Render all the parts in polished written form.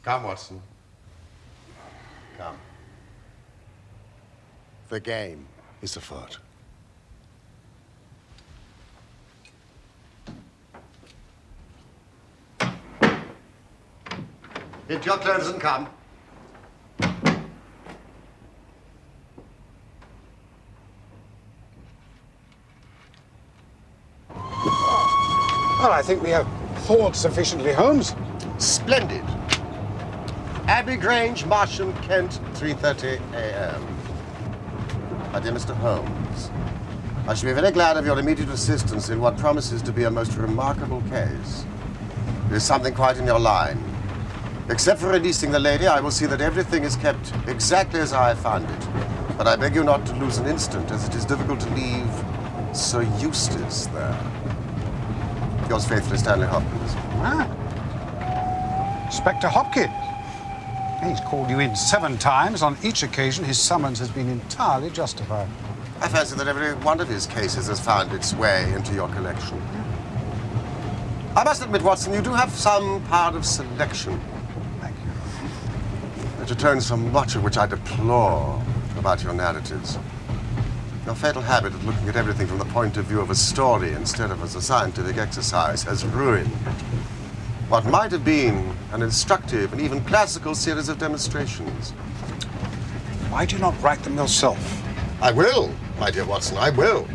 Come, Watson. Come. The game is afoot. Get your clothes and come. Well, I think we have thawed sufficiently, Holmes. Splendid. Abbey, Grange, Marsham, Kent, 3:30 a.m. My dear Mr. Holmes, I shall be very glad of your immediate assistance in what promises to be a most remarkable case. It is something quite in your line. Except for releasing the lady, I will see that everything is kept exactly as I found it. But I beg you not to lose an instant, as it is difficult to leave Sir Eustace there. Yours faithfully, Stanley Hopkins. Ah. Inspector Hopkins. He's called you in 7 times. On each occasion, his summons has been entirely justified. I fancy that every one of his cases has found its way into your collection. I must admit, Watson, you do have some part of selection. Thank you. It returns from much of which I deplore about your narratives. Your fatal habit of looking at everything from the point of view of a story instead of as a scientific exercise has ruined what might have been an instructive and even classical series of demonstrations. Why do you not write them yourself? I will, my dear Watson, I will.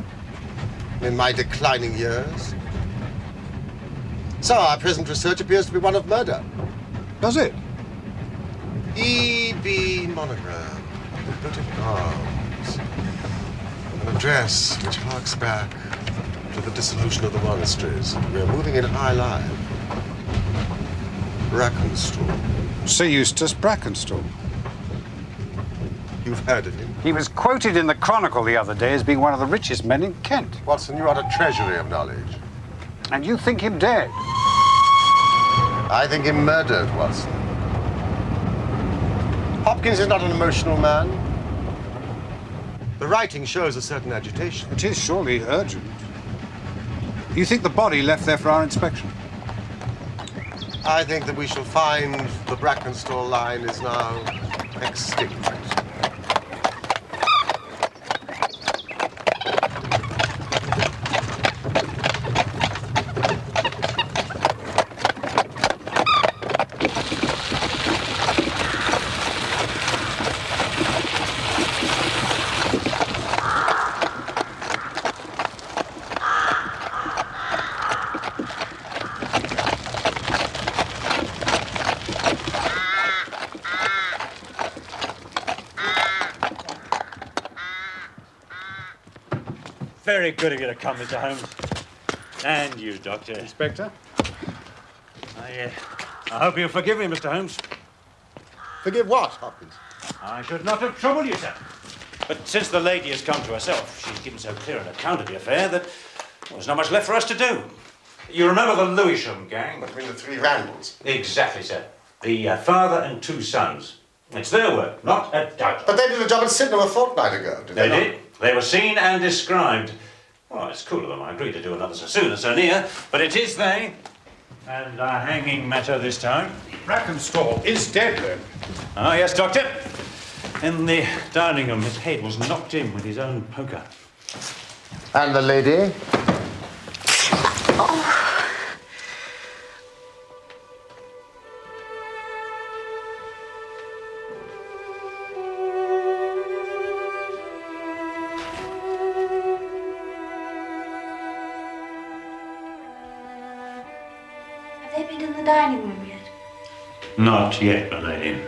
In my declining years. So our present research appears to be one of murder. Does it? E.B. monogram, the British arms. An address which harks back to the dissolution of the monasteries. We are moving in high life. Brackenstall. Sir Eustace Brackenstall. You've heard of him? He was quoted in the Chronicle the other day as being one of the richest men in Kent. Watson, you are a treasury of knowledge. And you think him dead? I think him murdered, Watson. Hopkins is not an emotional man. The writing shows a certain agitation. It is surely urgent. You think the body left there for our inspection? I think that we shall find the Brackenstall line is now extinct. very good of you to come, Mr. Holmes. And you, Doctor. Inspector? I hope you'll forgive me, Mr. Holmes. Forgive what, Hopkins? I should not have troubled you, sir. But since the lady has come to herself, she's given so clear an account of the affair that there's not much left for us to do. You remember the Lewisham gang? Between the three Randalls. Exactly, sir. The father and two sons. It's their work, not a doubt. But they did a job at Sydenham a fortnight ago, did they not? They did. They were seen and described. Well, it's cool of them. I agree to do another so soon and so near, but it is they. And a hanging matter this time. Brackenstall is dead, then. Ah, yes, Doctor. In the dining room, his head was knocked in with his own poker. And the lady? Have they been in the dining room yet? Not yet, my lady.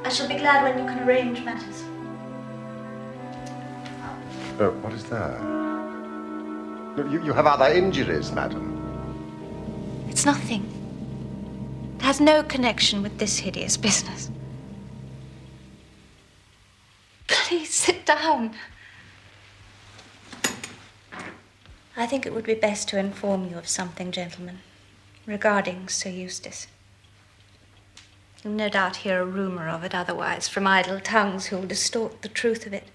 I shall be glad when you can arrange matters. Oh, what is that? You have other injuries, madam. It's nothing. It has no connection with this hideous business. Please sit down. I think it would be best to inform you of something, gentlemen, regarding Sir Eustace. You'll no doubt hear a rumour of it otherwise from idle tongues who'll distort the truth of it.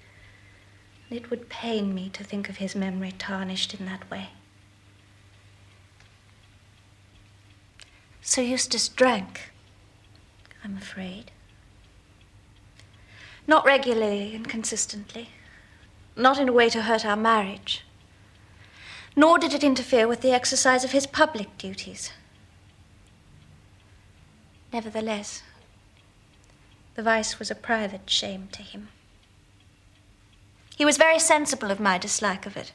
And it would pain me to think of his memory tarnished in that way. Sir Eustace drank, I'm afraid. Not regularly and consistently. Not in a way to hurt our marriage. Nor did it interfere with the exercise of his public duties. Nevertheless, the vice was a private shame to him. He was very sensible of my dislike of it.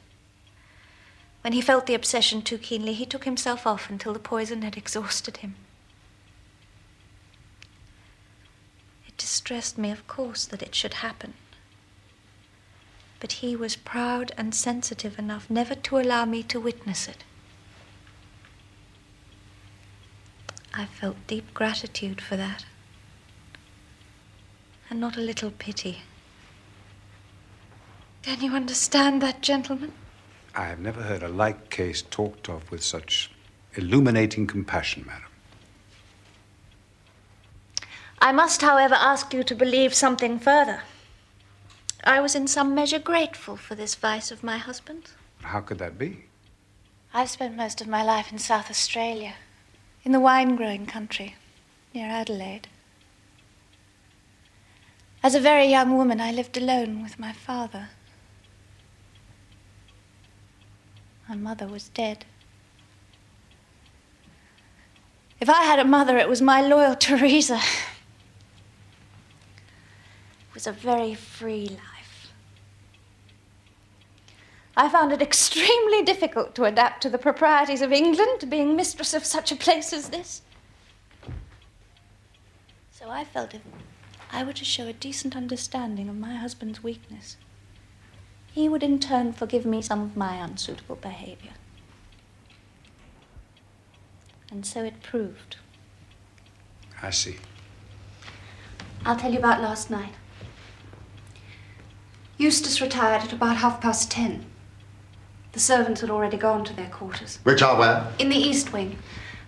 When he felt the obsession too keenly, he took himself off until the poison had exhausted him. It distressed me, of course, that it should happen. But he was proud and sensitive enough never to allow me to witness it. I felt deep gratitude for that. And not a little pity. Can you understand that, gentlemen? I have never heard a like case talked of with such illuminating compassion, madam. I must, however, ask you to believe something further. I was in some measure grateful for this vice of my husband's. How could that be? I've spent most of my life in South Australia, in the wine-growing country, near Adelaide. As a very young woman, I lived alone with my father. My mother was dead. If I had a mother, it was my loyal Teresa. It was a very free life. I found it extremely difficult to adapt to the proprieties of England, being mistress of such a place as this. So I felt if I were to show a decent understanding of my husband's weakness, he would in turn forgive me some of my unsuitable behavior. And so it proved. I see. I'll tell you about last night. Eustace retired at about 10:30. The servants had already gone to their quarters. Which are where? In the east wing.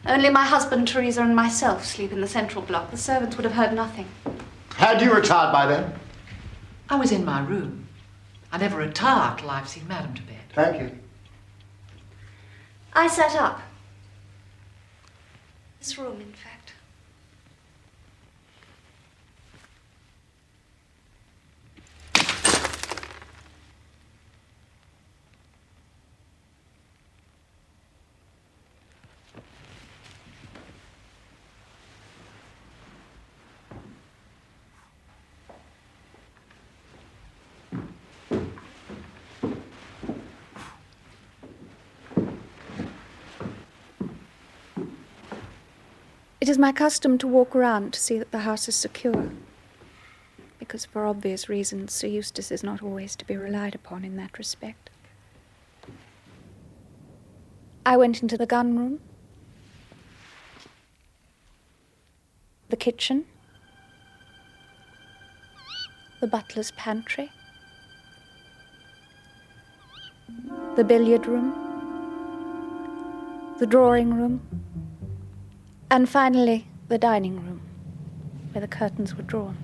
Only my husband, Teresa, and myself sleep in the central block. The servants would have heard nothing. Had you retired by then? I was in my room. I never retire till I've seen Madam to bed. Thank you. I sat up. This room, in fact. It is my custom to walk around to see that the house is secure, because for obvious reasons Sir Eustace is not always to be relied upon in that respect. I went into the gun room, the kitchen, the butler's pantry, the billiard room, the drawing room, and finally the dining room, where the curtains were drawn.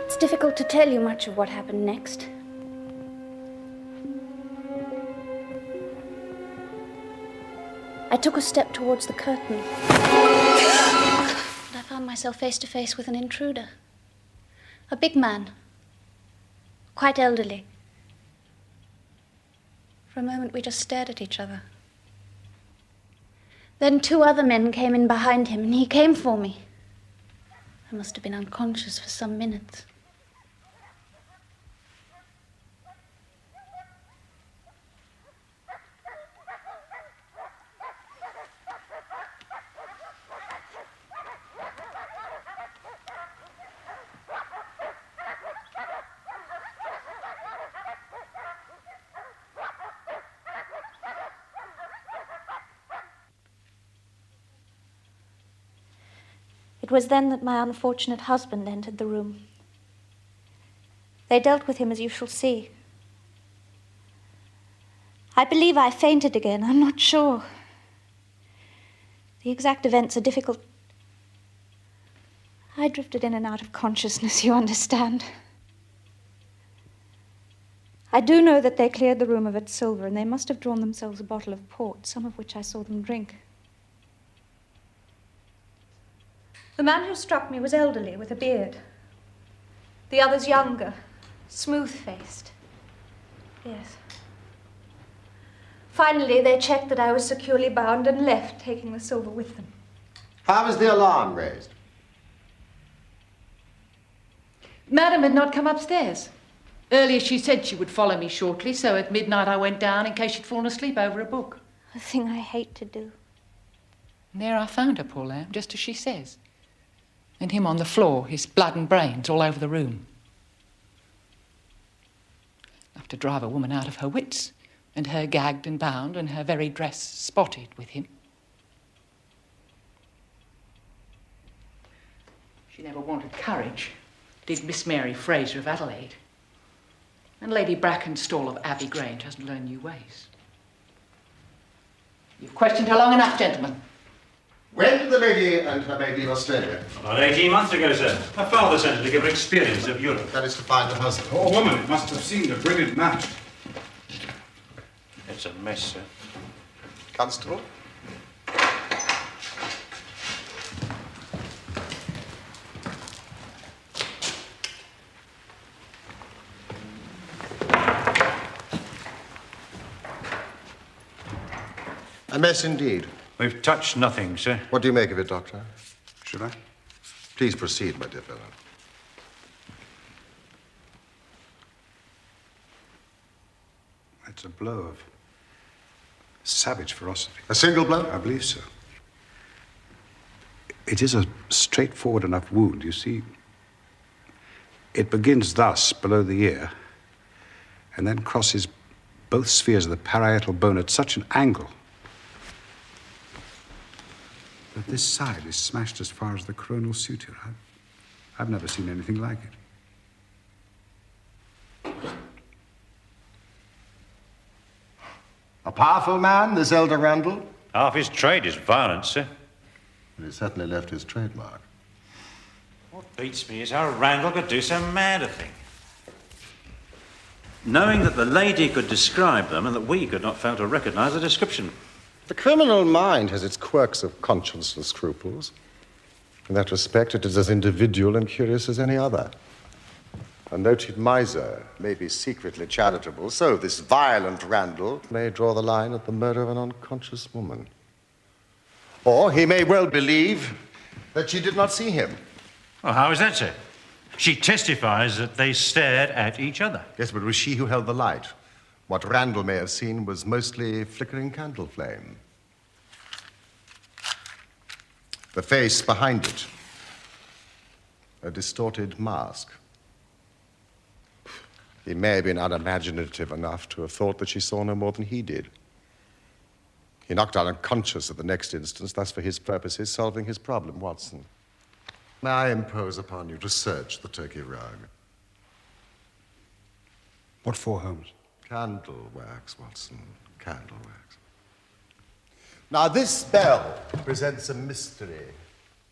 It's difficult to tell you much of what happened next. I took a step towards the curtain, and I found myself face to face with an intruder. A big man, quite elderly. For a moment we just stared at each other. Then 2 other men came in behind him, and he came for me. I must have been unconscious for some minutes. It was then that my unfortunate husband entered the room. They dealt with him as you shall see. I believe I fainted again. I'm not sure. The exact events are difficult. I drifted in and out of consciousness, you understand. I do know that they cleared the room of its silver, and they must have drawn themselves a bottle of port, some of which I saw them drink. The man who struck me was elderly, with a beard. The others younger, smooth-faced. Yes. Finally, they checked that I was securely bound and left, taking the silver with them. How was the alarm raised? Madam had not come upstairs. Earlier she said she would follow me shortly, so at midnight I went down in case she'd fallen asleep over a book. A thing I hate to do. And there I found her, poor lamb, just as she says. And him on the floor, his blood and brains all over the room. Enough to drive a woman out of her wits, and her gagged and bound, and her very dress spotted with him. She never wanted courage, did Miss Mary Fraser of Adelaide. And Lady Brackenstall of Abbey Grange hasn't learned new ways. You've questioned her long enough, gentlemen. When did the lady and her maid leave Australia? About 18 months ago, sir. Her father sent her to give her experience of Europe. That is to find her husband. Poor woman, it must have seemed a brilliant match. It's a mess, sir. Constable? A mess indeed. We've touched nothing, sir. What do you make of it, Doctor? Should I? Please proceed, my dear fellow. It's a blow of savage ferocity. A single blow? I believe so. It is a straightforward enough wound. You see, it begins thus, below the ear, and then crosses both spheres of the parietal bone at such an angle that this side is smashed as far as the coronal suture. I've never seen anything like it. A powerful man, this elder Randall? Half his trade is violence, sir. But he certainly left his trademark. What beats me is how Randall could do so mad a thing. Knowing that the lady could describe them and that we could not fail to recognize the description. The criminal mind has its quirks of conscience and scruples. In that respect, it is as individual and curious as any other. A noted miser may be secretly charitable, so this violent Randall may draw the line at the murder of an unconscious woman. Or he may well believe that she did not see him. Well, how is that so? She testifies that they stared at each other. Yes, but it was she who held the light. What Randall may have seen was mostly flickering candle flame. The face behind it, a distorted mask. He may have been unimaginative enough to have thought that she saw no more than he did. He knocked out unconscious at the next instance, thus for his purposes solving his problem, Watson. May I impose upon you to search the turkey rug? What for, Holmes? Candle wax, Watson. Candle wax. Now, this bell presents a mystery,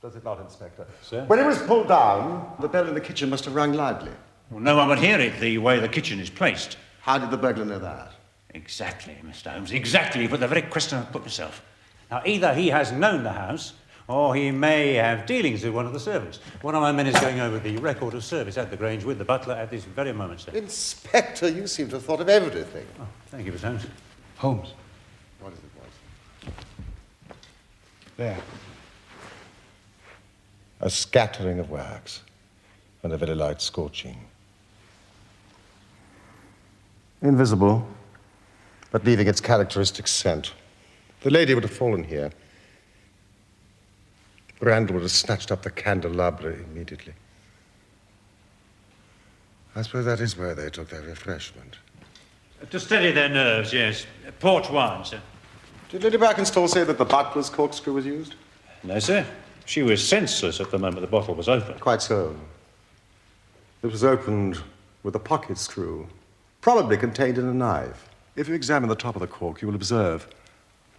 does it not, Inspector? Sir? When it was pulled down, the bell in the kitchen must have rung loudly. Well, no one would hear it the way the kitchen is placed. How did the burglar know that? Exactly, Mr. Holmes, exactly. But the very question I've put myself. Now, either he has known the house, or he may have dealings with one of the servants. One of my men is going over the record of service at the Grange with the butler at this very moment, sir. Inspector, you seem to have thought of everything. Oh, thank you, Mr. Holmes. Holmes. What is it, Watson? There. A scattering of wax and a very light scorching. Invisible, but leaving its characteristic scent. The lady would have fallen here. Randall would have snatched up the candelabra immediately. I suppose that is where they took their refreshment. To steady their nerves, yes. Port wine, sir. Did Lady Brackenstall say that the butler's corkscrew was used? No, sir. She was senseless at the moment the bottle was opened. Quite so. It was opened with a pocket screw, probably contained in a knife. If you examine the top of the cork, you will observe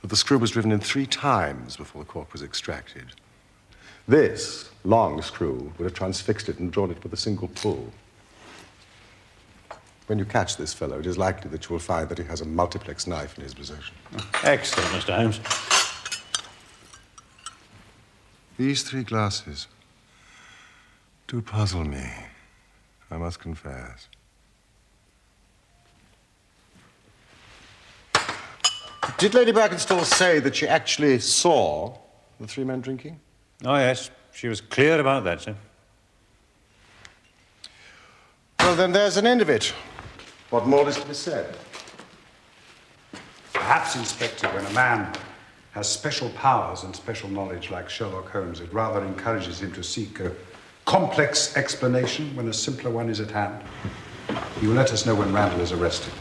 that the screw was driven in 3 times before the cork was extracted. This long screw would have transfixed it and drawn it with a single pull. When you catch this fellow, it is likely that you will find that he has a multiplex knife in his possession. Excellent, Mr. Holmes. These 3 glasses do puzzle me, I must confess. Did Lady Brackenstall say that she actually saw the 3 men drinking? Oh, yes. She was clear about that, sir. Well, then there's an end of it. What more is to be said? Perhaps, Inspector, when a man has special powers and special knowledge like Sherlock Holmes, it rather encourages him to seek a complex explanation when a simpler one is at hand. He will let us know when Randall is arrested.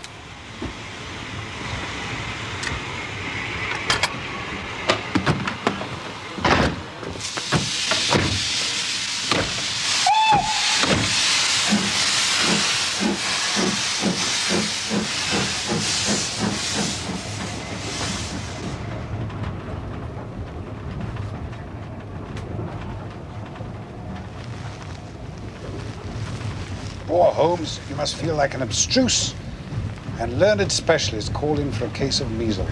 Poor Holmes, you must feel like an abstruse and learned specialist called in for a case of measles.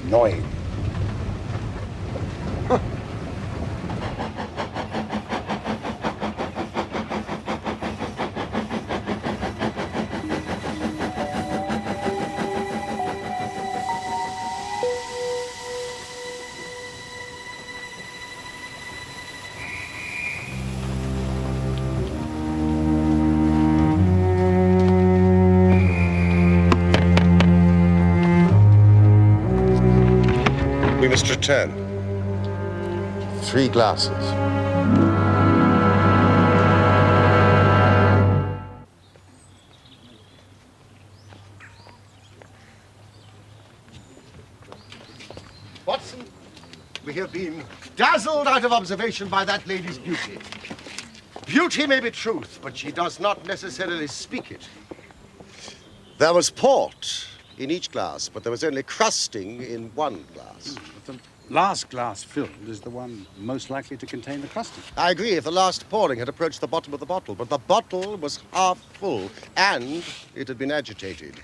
Annoying. We must return. 3 glasses. Watson, we have been dazzled out of observation by that lady's beauty. Beauty may be truth, but she does not necessarily speak it. There was port in each glass, but there was only crusting in 1 glass. The last glass filled is the one most likely to contain the crusting. I agree if the last pouring had approached the bottom of the bottle, but the bottle was half full, and it had been agitated.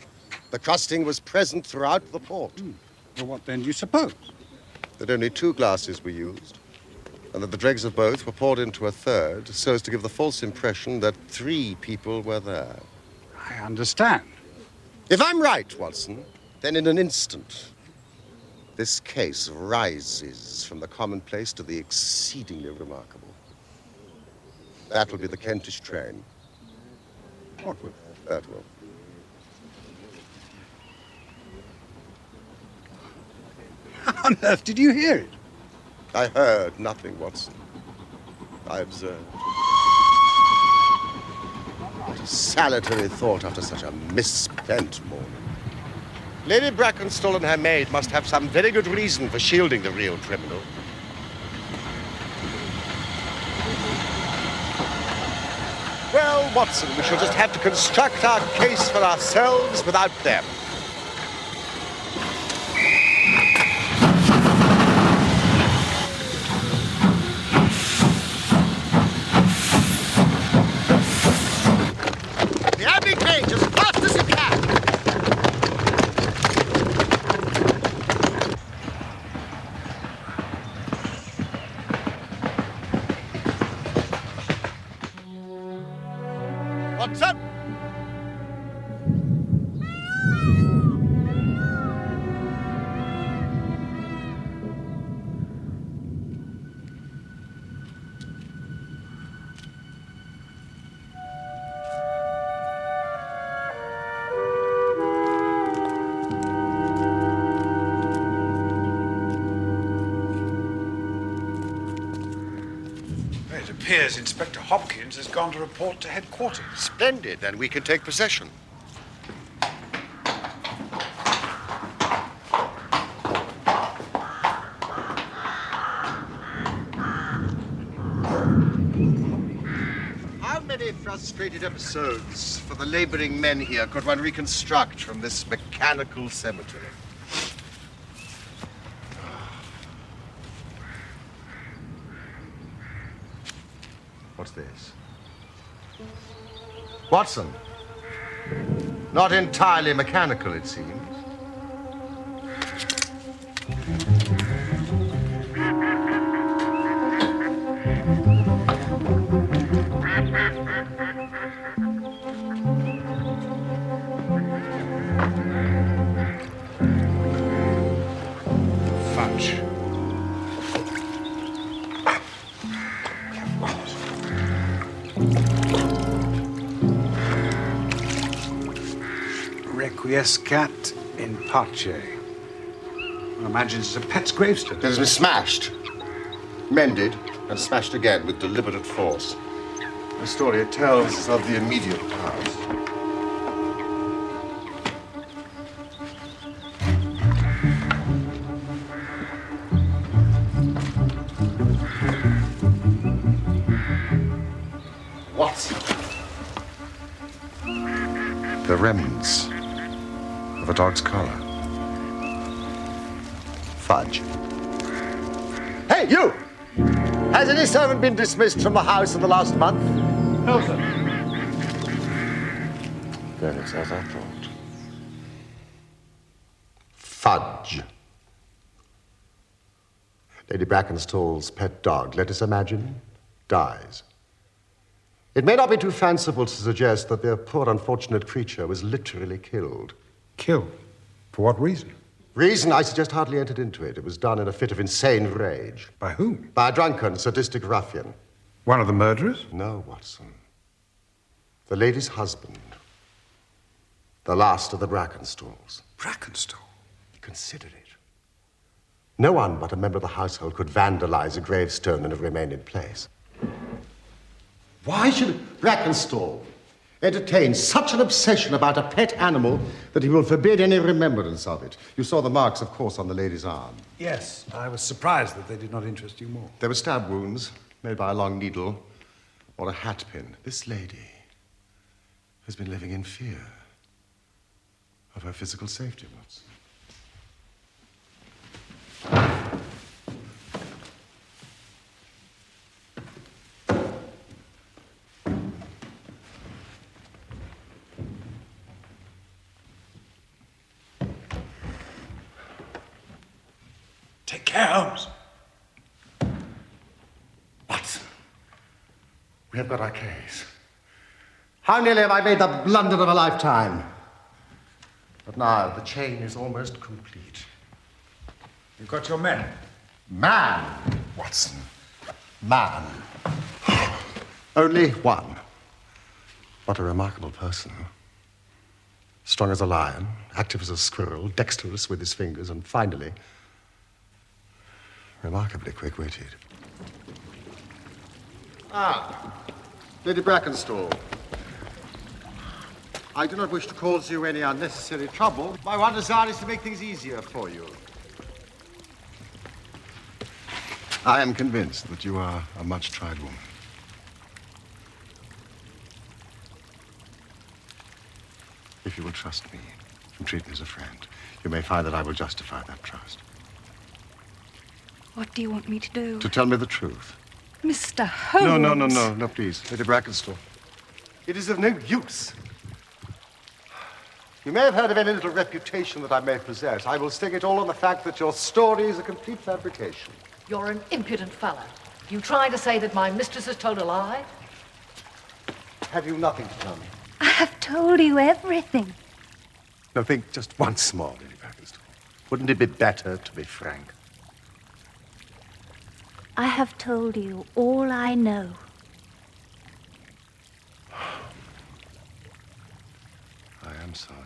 The crusting was present throughout the port. Well, what then do you suppose? That only 2 glasses were used, and that the dregs of both were poured into a third so as to give the false impression that 3 people were there. I understand. If I'm right, Watson, then in an instant, this case rises from the commonplace to the exceedingly remarkable. That will be the Kentish train. What will? That will. How on earth did you hear it? I heard nothing, Watson. I observed. What a salutary thought after such a misspent morning. Lady Brackenstall and her maid must have some very good reason for shielding the real criminal. Well, Watson, we shall just have to construct our case for ourselves without them. The Abbey Grange as fast as you can! What's up? It appears Inspector Hopkins has gone to report to headquarters. Splendid, then we can take possession. How many frustrated episodes for the laboring men here could one reconstruct from this mechanical cemetery? What's this? Watson. Not entirely mechanical, it seems. Fudge. Requiescat in pace. One imagines it's a pet's gravestone. It has been smashed, mended, and smashed again with deliberate force. The story it tells is of the immediate past. What? The remnants of a dog's collar. Fudge. Hey, you! Has any servant been dismissed from the house in the last month? No, sir. Then it's as I thought. Fudge. Lady Brackenstall's pet dog, let us imagine, dies. It may not be too fanciful to suggest that their poor unfortunate creature was literally killed. Killed? For what reason? Reason, I suggest, hardly entered into it. It was done in a fit of insane rage. By whom? By a drunken, sadistic ruffian. One of the murderers? No, Watson. The lady's husband. The last of the Brackenstalls. Brackenstall? Consider it. No one but a member of the household could vandalize a gravestone and have remained in place. Why should Brackenstall entertain such an obsession about a pet animal that he will forbid any remembrance of it? You saw the marks, of course, on the lady's arm. Yes, I was surprised that they did not interest you more. There were stab wounds made by a long needle or a hat pin. This lady has been living in fear of her physical safety, Watson. Take care, Holmes. We have got our case. How nearly have I made the blunder of a lifetime? But now the chain is almost complete. You've got your men. Man, Watson. Man. Only one. What a remarkable person. Strong as a lion, active as a squirrel, dexterous with his fingers, and finally, remarkably quick-witted. Ah, Lady Brackenstall. I do not wish to cause you any unnecessary trouble. My one desire is to make things easier for you. I am convinced that you are a much-tried woman. If you will trust me and treat me as a friend, you may find that I will justify that trust. What do you want me to do? To tell me the truth. Mr. Holmes. No, please. Lady Brackenstall. It is of no use. You may have heard of any little reputation that I may possess. I will stake it all on the fact that your story is a complete fabrication. You're an impudent fellow. You trying to say that my mistress has told a lie? Have you nothing to tell me? I have told you everything. No, think just once more, Lady Brackenstall. Wouldn't it be better to be frank? I have told you all I know. I am sorry.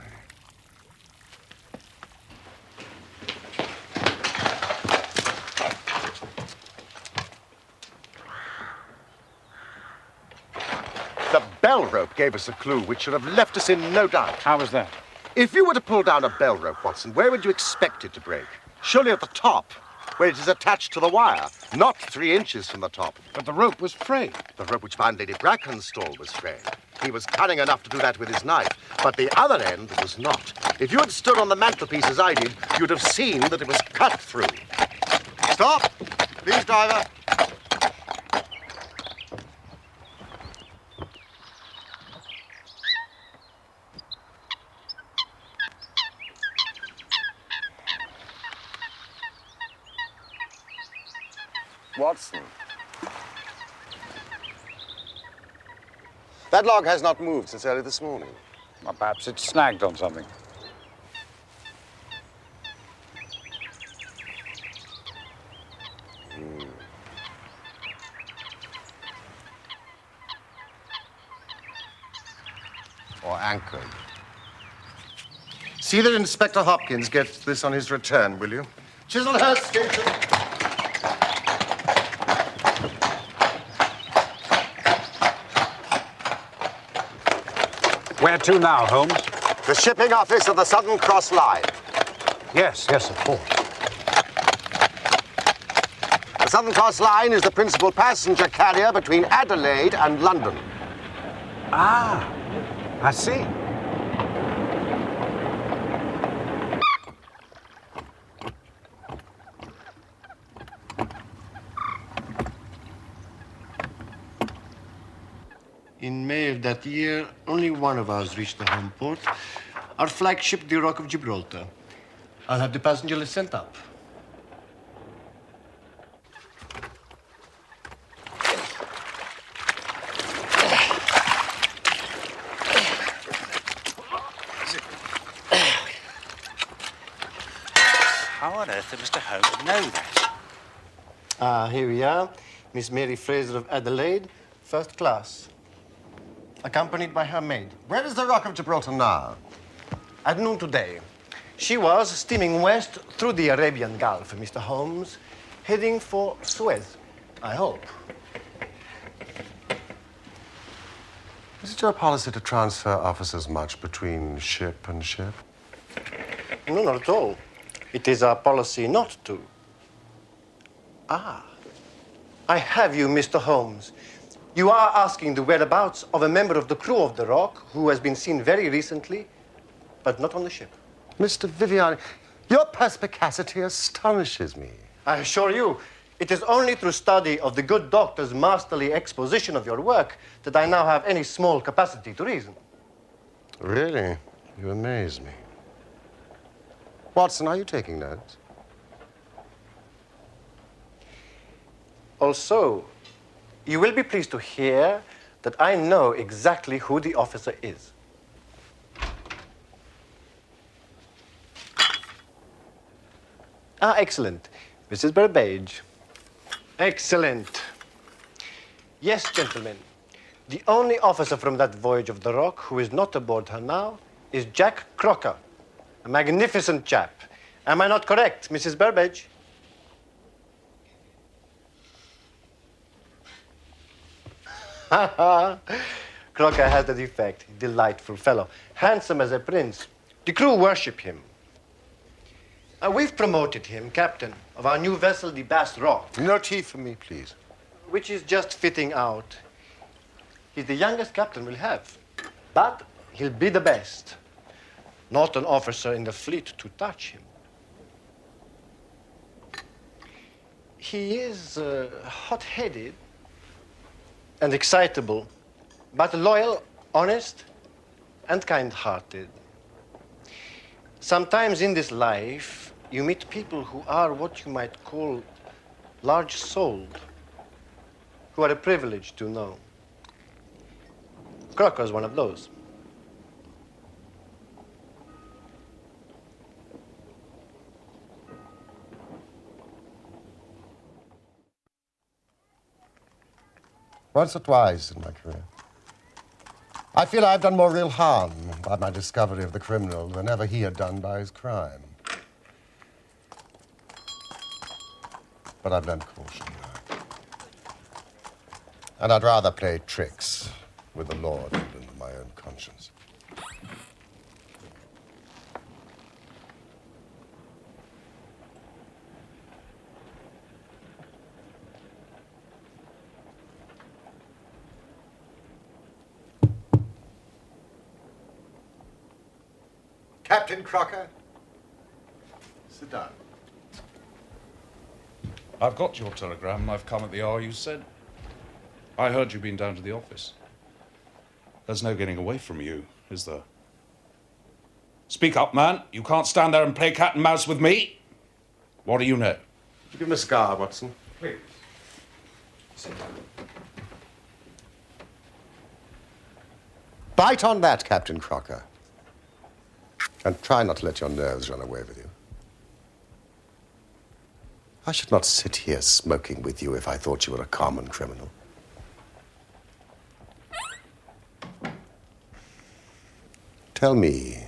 The bell rope gave us a clue which should have left us in no doubt. How was that? If you were to pull down a bell rope, Watson, where would you expect it to break? Surely at the top, where it is attached to the wire, not 3 inches from the top. But the rope was frayed. The rope which bound Lady Brackenstall was frayed. He was cunning enough to do that with his knife, but the other end was not. If you had stood on the mantelpiece as I did, you'd have seen that it was cut through. Stop! Please, driver. Watson. That log has not moved since early this morning. Well, perhaps it's snagged on something. Or anchored. See that Inspector Hopkins gets this on his return, will you? Chiselhurst Station. Where to now, Holmes? The shipping office of the Southern Cross Line. Yes, of course. The Southern Cross Line is the principal passenger carrier between Adelaide and London. Ah, I see. In May of that year, only one of us reached the home port. Our flagship, the Rock of Gibraltar. I'll have the passenger list sent up. How on earth did Mr. Holmes know that? Here we are. Miss Mary Fraser of Adelaide, first class. Accompanied by her maid. Where is the Rock of Gibraltar now? At noon today. She was steaming west through the Arabian Gulf, Mr. Holmes, heading for Suez, I hope. Is it your policy to transfer officers much between ship and ship? No, not at all. It is our policy not to. Ah, I have you, Mr. Holmes. You are asking the whereabouts of a member of the crew of the Rock who has been seen very recently, but not on the ship. Mr. Viviani, your perspicacity astonishes me. I assure you, it is only through study of the good doctor's masterly exposition of your work that I now have any small capacity to reason. Really? You amaze me. Watson, are you taking notes? Also, you will be pleased to hear that I know exactly who the officer is. Ah, excellent. Mrs. Burbage. Excellent. Yes, gentlemen. The only officer from that voyage of the Rock who is not aboard her now is Jack Crocker, a magnificent chap. Am I not correct, Mrs. Burbage? Crocker has the defect. Delightful fellow. Handsome as a prince. The crew worship him. We've promoted him captain of our new vessel, the Bass Rock. No tea for me, please. Which is just fitting out. He's the youngest captain we'll have. But he'll be the best. Not an officer in the fleet to touch him. He is hot-headed and excitable, but loyal, honest, and kind-hearted. Sometimes in this life, you meet people who are what you might call large-souled, who are a privilege to know. Crocker's one of those. Once or twice in my career, I feel I've done more real harm by my discovery of the criminal than ever he had done by his crime. But I've learned caution now. And I'd rather play tricks with the law than with my own conscience. Captain Crocker, sit down. I've got your telegram and I've come at the hour you said. I heard you'd been down to the office. There's no getting away from you, is there? Speak up, man. You can't stand there and play cat and mouse with me. What do you know? Give him a cigar, Watson. Please. Sit down. Bite on that, Captain Crocker. And try not to let your nerves run away with you. I should not sit here smoking with you if I thought you were a common criminal. Tell me,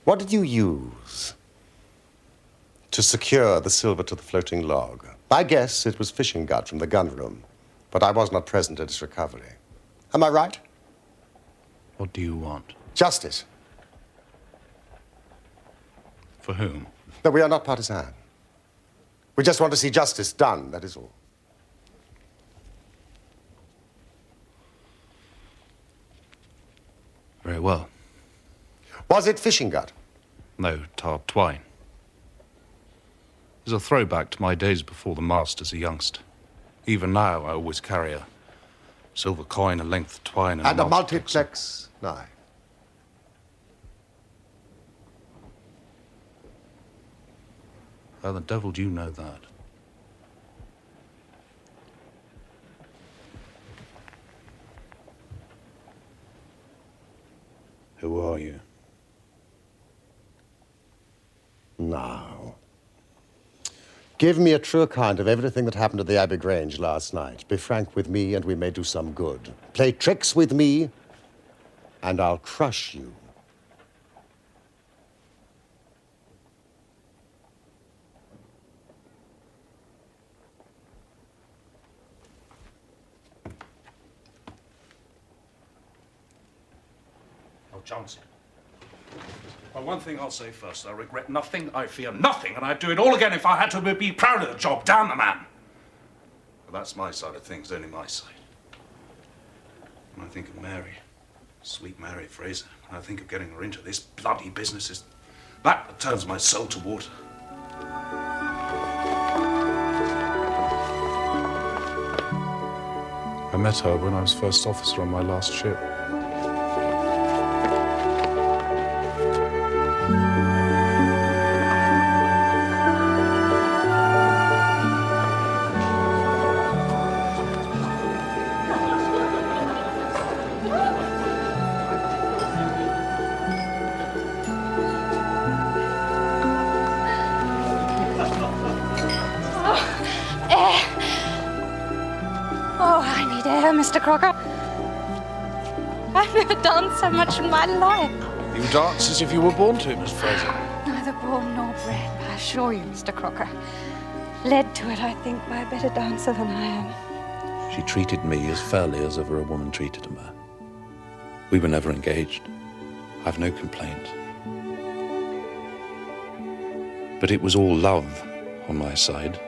what did you use to secure the silver to the floating log? I guess it was fishing gut from the gun room, but I was not present at its recovery. Am I right? What do you want? Justice. For whom? No, we are not partisan. We just want to see justice done, that is all. Very well. Was it fishing gut? No, tarred twine. It's a throwback to my days before the mast as a youngster. Even now, I always carry a silver coin, a length of twine, And a multiplex knife. How the devil do you know that? Who are you? Now, give me a true account of everything that happened at the Abbey Grange last night. Be frank with me, and we may do some good. Play tricks with me, and I'll crush you. Johnson. Well, one thing I'll say first. I regret nothing, I fear nothing, and I'd do it all again if I had to be proud of the job. Damn the man. But that's my side of things, only my side. When I think of Mary, sweet Mary Fraser, when I think of getting her into this bloody business, it's that turns my soul to water. I met her when I was first officer on my last ship. swear, Mr. Crocker, I've never danced so much in my life. You dance as if you were born to, Miss Fraser. Neither born nor bred, I assure you, Mr. Crocker. Led to it, I think, by a better dancer than I am. She treated me as fairly as ever a woman treated a man. We were never engaged. I've no complaints. But it was all love on my side,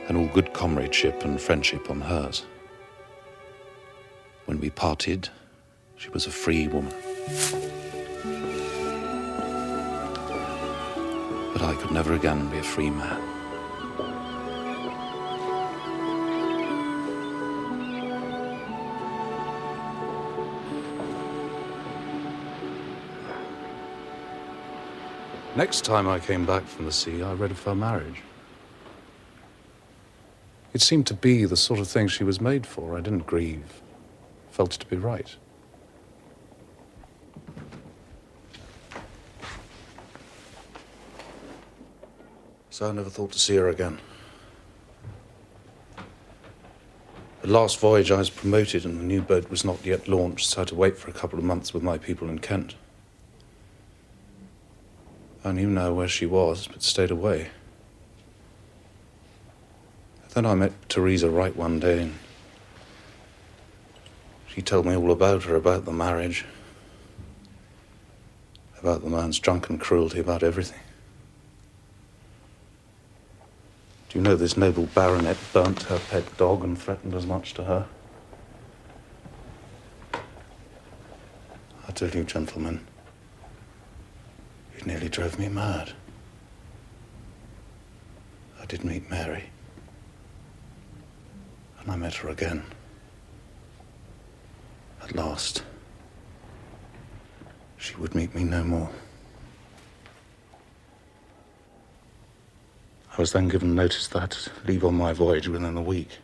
and all good comradeship and friendship on hers. When we parted, she was a free woman. But I could never again be a free man. Next time I came back from the sea, I read of her marriage. It seemed to be the sort of thing she was made for. I didn't grieve. Felt it to be right. So I never thought to see her again. The last voyage I was promoted and the new boat was not yet launched, so I had to wait for a couple of months with my people in Kent. I knew now where she was, but stayed away. Then I met Teresa Wright one day, and she told me all about her, about the marriage, about the man's drunken cruelty, about everything. Do you know this noble baronet burnt her pet dog and threatened as much to her? I tell you, gentlemen, it nearly drove me mad. I did meet Mary. And I met her again. At last. She would meet me no more. I was then given notice that I had to leave on my voyage within a week.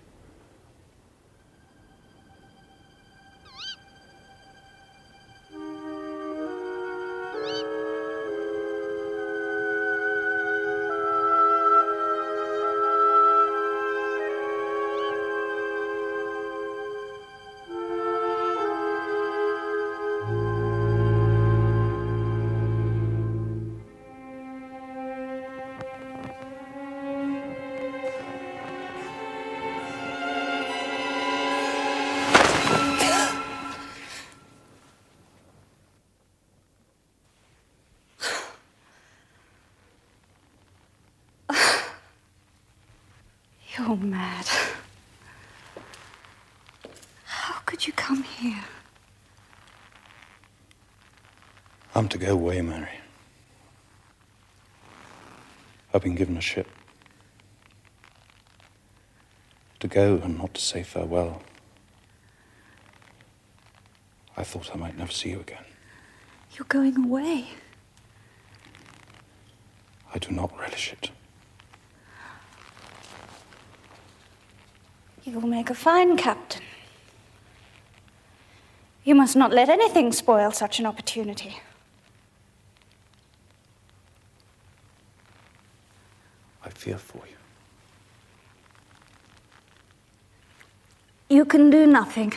You're mad. How could you come here? I'm to go away, Mary. I've been given a ship. To go and not to say farewell. I thought I might never see you again. You're going away. I do not relish it. You'll make a fine captain. You must not let anything spoil such an opportunity. I fear for you. You can do nothing.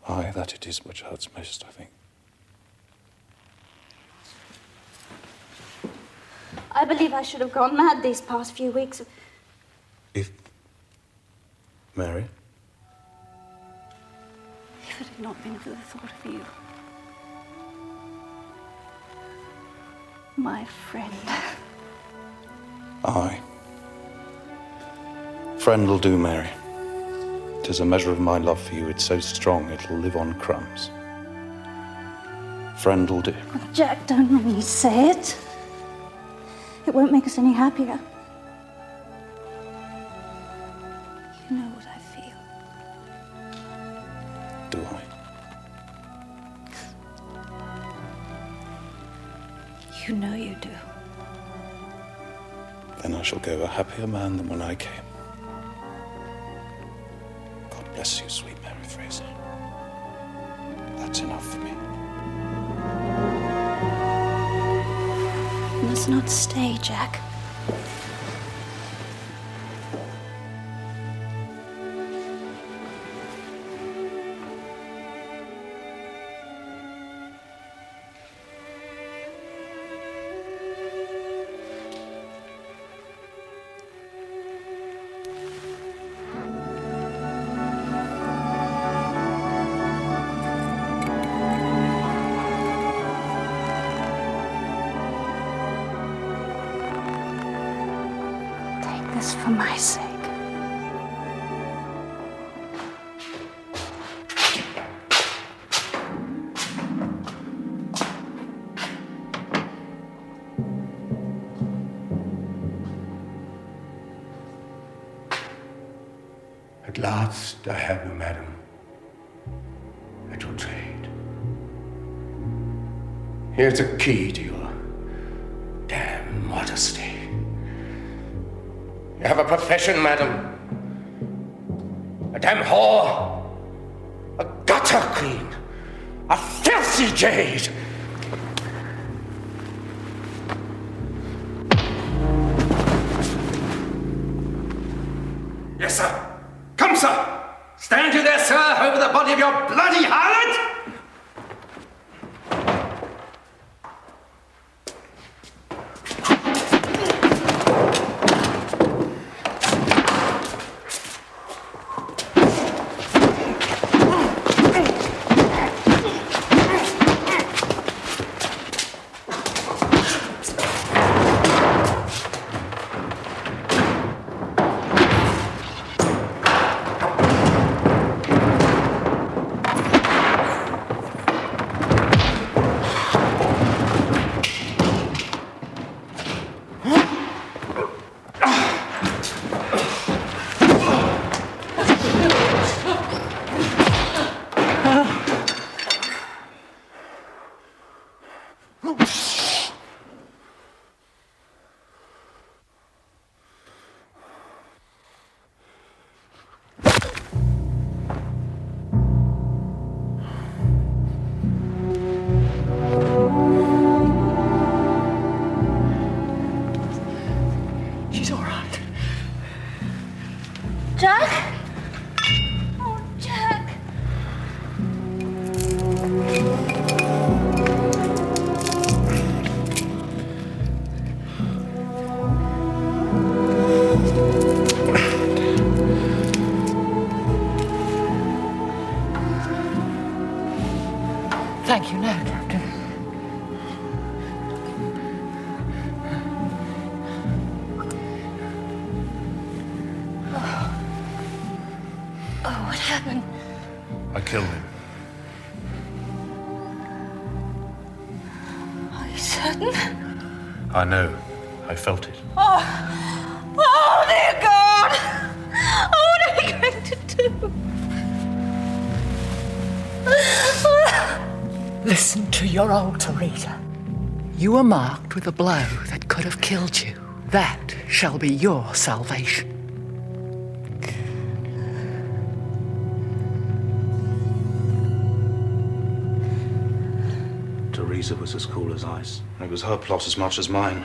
Aye, that it is which hurts most, I think. I believe I should have gone mad these past few weeks. If... Mary? If it had not been for the thought of you. My friend. Aye. Friend'll do, Mary. 'Tis a measure of my love for you. It's so strong it'll live on crumbs. Friend'll do. Oh, Jack, don't make me say it. It won't make us any happier. You know what I feel. Do I? You know you do. Then I shall go a happier man than when I came. God bless you, sweet Mary Fraser. That's enough for me. You must not stay, Jack. this for my sake. At last I have you, madam, at your trade. Here's a key to your damn modesty. You have a profession, madam. A damn whore. A gutter queen. A filthy jade. Yes, sir. Come, sir! Stand you there, sir, over the body of your bloody harlot! Jack? Oh, Jack. Thank you, no, Captain. Oh, what happened? I killed him. Are you certain? I know. I felt it. Oh, dear God! Oh, what are we going to do? Listen to your old Teresa. You were marked with a blow that could have killed you. That shall be your salvation. Teresa was as cool as ice. It was her plot as much as mine.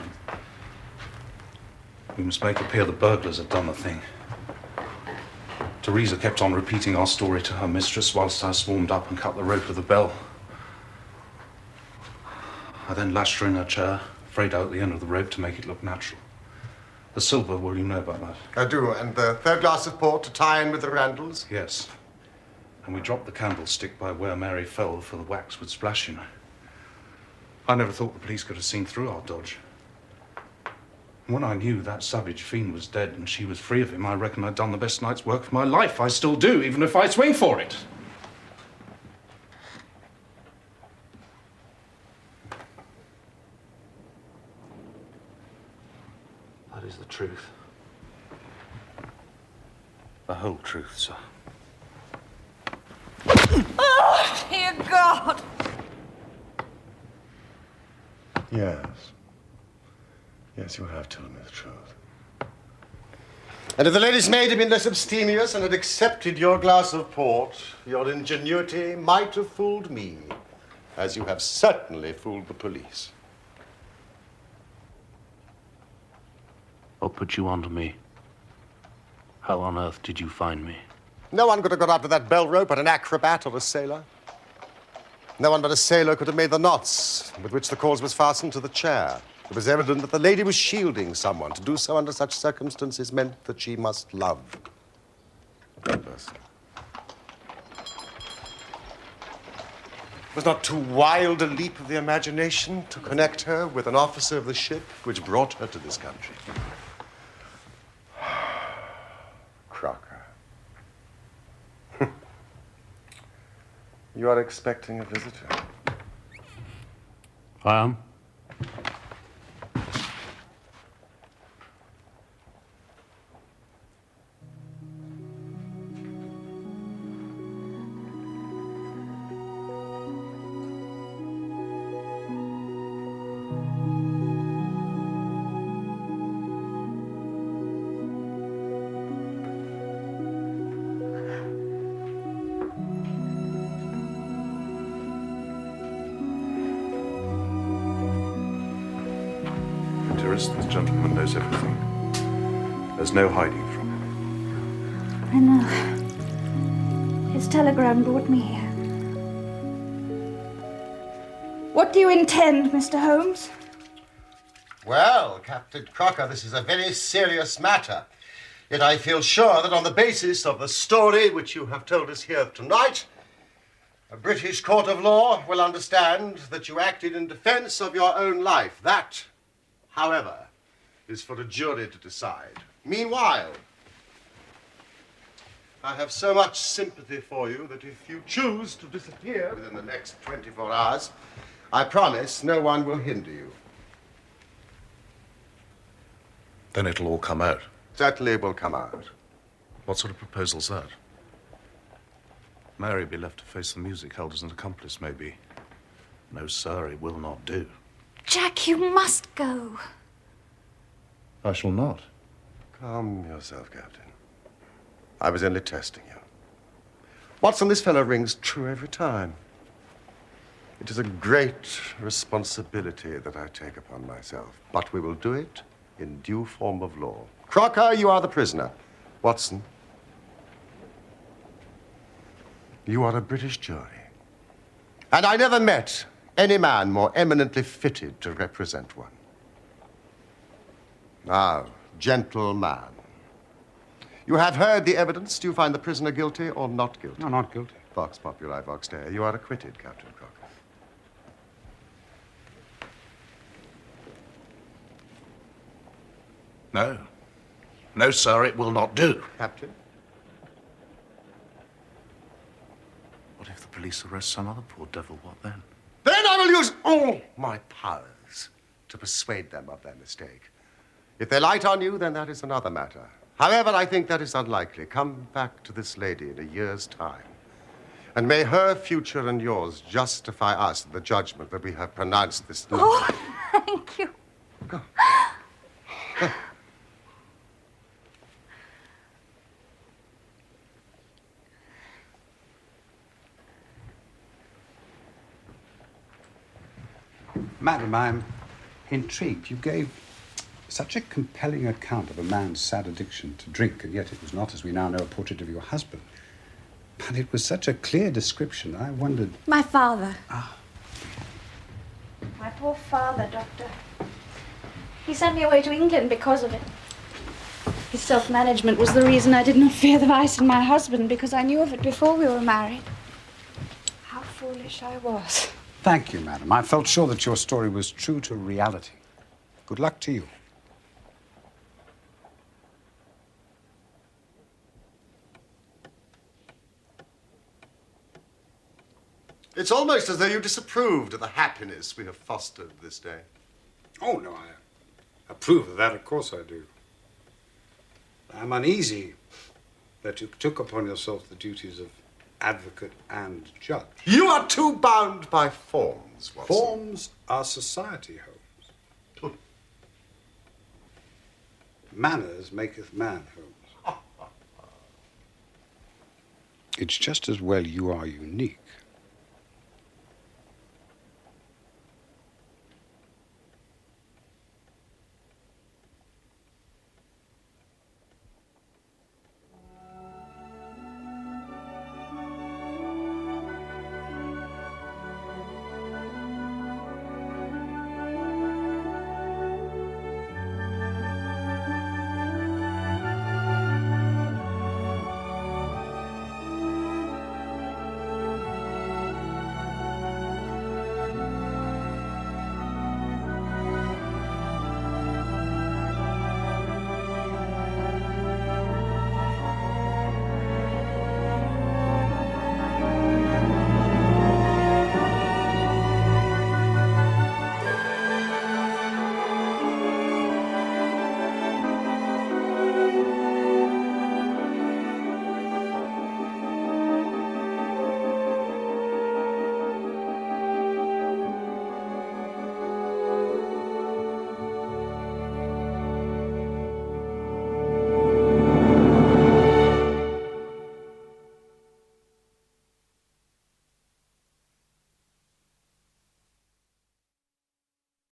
We must make it appear the burglars had done the thing. Teresa kept on repeating our story to her mistress whilst I swarmed up and cut the rope of the bell. I then lashed her in her chair, frayed out the end of the rope to make it look natural. The silver, well, you know about that. I do. And the third glass of port to tie in with the Randalls? Yes. And we dropped the candlestick by where Mary fell, for the wax would splash, you know. I never thought the police could have seen through our dodge. And when I knew that savage fiend was dead and she was free of him, I reckoned I'd done the best night's work of my life. I still do, even if I swing for it. That is the truth. The whole truth, sir. Oh, dear God! Yes. Yes, you have told me the truth. And if the lady's maid had been less abstemious and had accepted your glass of port, your ingenuity might have fooled me, as you have certainly fooled the police. What put you onto me? How on earth did you find me? No one could have got after that bell rope but an acrobat or a sailor. No one but a sailor could have made the knots with which the cord was fastened to the chair. It was evident that the lady was shielding someone. To do so under such circumstances meant that she must love that person. It was not too wild a leap of the imagination to connect her with an officer of the ship which brought her to this country. You are expecting a visitor. I am. Dearest, this gentleman knows everything. There's no hiding from him. I know. His telegram brought me here. What do you intend, Mr. Holmes? Well, Captain Crocker, this is a very serious matter. Yet I feel sure that on the basis of the story which you have told us here tonight, a British court of law will understand that you acted in defense of your own life. That, however, is for a jury to decide. Meanwhile, I have so much sympathy for you that if you choose to disappear within the next 24 hours, I promise no one will hinder you. Then it'll all come out. Certainly it will come out. What sort of proposal's that? Mary be left to face the music held as an accomplice, maybe. No, sir, it will not do. Jack, you must go. I shall not. Calm yourself, Captain. I was only testing you. Watson, this fellow rings true every time. It is a great responsibility that I take upon myself, but we will do it in due form of law. Crocker, you are the prisoner. Watson, you are a British jury. And I never met any man more eminently fitted to represent one. Now, gentleman, you have heard the evidence. Do you find the prisoner guilty or not guilty? No, not guilty. Vox populi, vox Dei. You are acquitted, Captain Crocker. No. No, sir, it will not do. Captain? What if the police arrest some other poor devil? What then? Then I will use all my powers to persuade them of their mistake. If they light on you, then that is another matter. However, I think that is unlikely. Come back to this lady in a year's time, and may her future and yours justify us in the judgment that we have pronounced this night. Oh, thank you. Go. Madam, I'm intrigued. You gave such a compelling account of a man's sad addiction to drink, and yet it was not, as we now know, a portrait of your husband. But it was such a clear description, I wondered... My father. Ah. My poor father, Doctor. He sent me away to England because of it. His self-management was the reason I did not fear the vice in my husband, because I knew of it before we were married. How foolish I was. Thank you, madam. I felt sure that your story was true to reality. Good luck to you. It's almost as though you disapproved of the happiness we have fostered this day. Oh, no, I approve of that. Of course I do. I'm uneasy that you took upon yourself the duties of advocate and judge. You are too bound by forms, Watson. Forms are society, Holmes. Manners maketh man, Holmes. It's just as well you are unique